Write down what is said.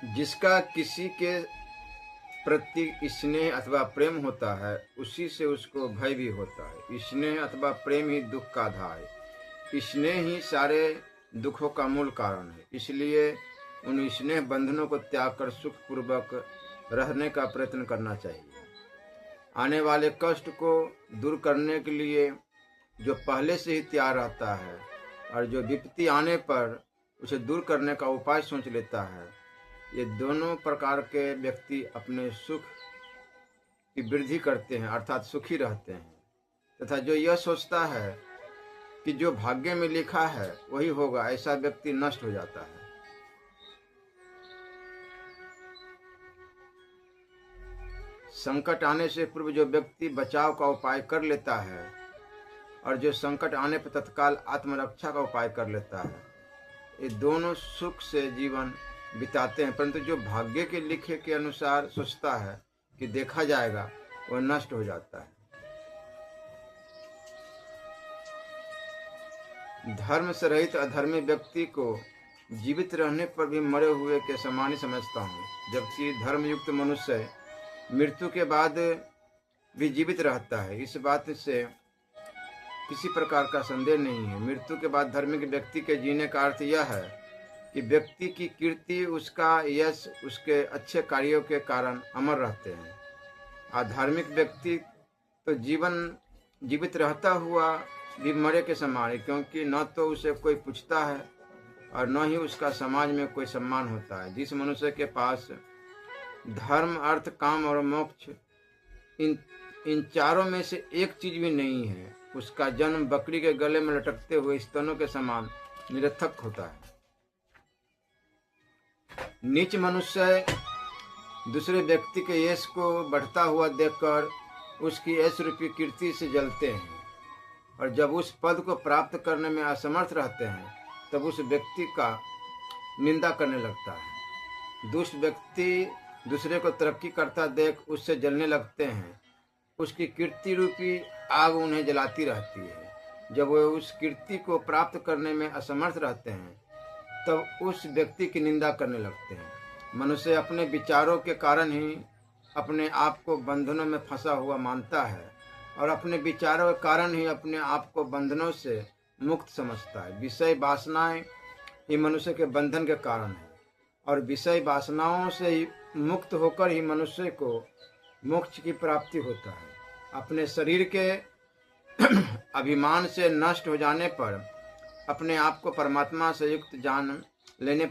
जिसका किसी के प्रति स्नेह अथवा प्रेम होता है, उसी से उसको भय भी होता है। स्नेह अथवा प्रेम ही दुख का आधार है। स्नेह ही सारे दुखों का मूल कारण है। इसलिए उन स्नेह बंधनों को त्याग कर सुखपूर्वक रहने का प्रयत्न करना चाहिए। आने वाले कष्ट को दूर करने के लिए जो पहले से ही तैयार रहता है और जो विपत्ति आने पर उसे दूर करने का उपाय सोच लेता है, ये दोनों प्रकार के व्यक्ति अपने सुख की वृद्धि करते हैं, अर्थात सुखी रहते हैं। तथा जो यह सोचता है कि जो भाग्य में लिखा है वही होगा, ऐसा व्यक्ति नष्ट हो जाता है। संकट आने से पूर्व जो व्यक्ति बचाव का उपाय कर लेता है और जो संकट आने पर तत्काल आत्मरक्षा का उपाय कर लेता है, ये दोनों सुख से जीवन बिताते हैं। परंतु जो भाग्य के लिखे के अनुसार सोचता है कि देखा जाएगा, वह नष्ट हो जाता है। धर्म से रहित अधर्मी व्यक्ति को जीवित रहने पर भी मरे हुए के समान ही समझता हूँ, जबकि धर्मयुक्त मनुष्य मृत्यु के बाद भी जीवित रहता है। इस बात से किसी प्रकार का संदेह नहीं है। मृत्यु के बाद धार्मिक व्यक्ति के जीने का अर्थ यह है कि व्यक्ति की कीर्ति, उसका यश, उसके अच्छे कार्यों के कारण अमर रहते हैं। अधार्मिक व्यक्ति तो जीवित रहता हुआ भी मरे के समान है, क्योंकि न तो उसे कोई पूछता है और न ही उसका समाज में कोई सम्मान होता है। जिस मनुष्य के पास धर्म, अर्थ, काम और मोक्ष इन चारों में से एक चीज भी नहीं है, उसका जन्म बकरी के गले में लटकते हुए स्तनों के समान निरर्थक होता है। नीच मनुष्य दूसरे व्यक्ति के यश को बढ़ता हुआ देखकर उसकी यश रूपी कीर्ति से जलते हैं, और जब उस पद को प्राप्त करने में असमर्थ रहते हैं तब उस व्यक्ति का निंदा करने लगता है। दुष्ट व्यक्ति दूसरे को तरक्की करता देख उससे जलने लगते हैं। उसकी कीर्ति रूपी आग उन्हें जलाती रहती है। जब वे उस कीर्ति को प्राप्त करने में असमर्थ रहते हैं तब उस व्यक्ति की निंदा करने लगते हैं। मनुष्य अपने विचारों के कारण ही अपने आप को बंधनों में फंसा हुआ मानता है और अपने विचारों के कारण ही अपने आप को बंधनों से मुक्त समझता है। विषय वासनाएं ही मनुष्य के बंधन के कारण है, और विषय वासनाओं से ही मुक्त होकर ही मनुष्य को मोक्ष की प्राप्ति होता है। अपने शरीर के अभिमान से नष्ट हो जाने पर अपने आप को परमात्मा से युक्त जान लेने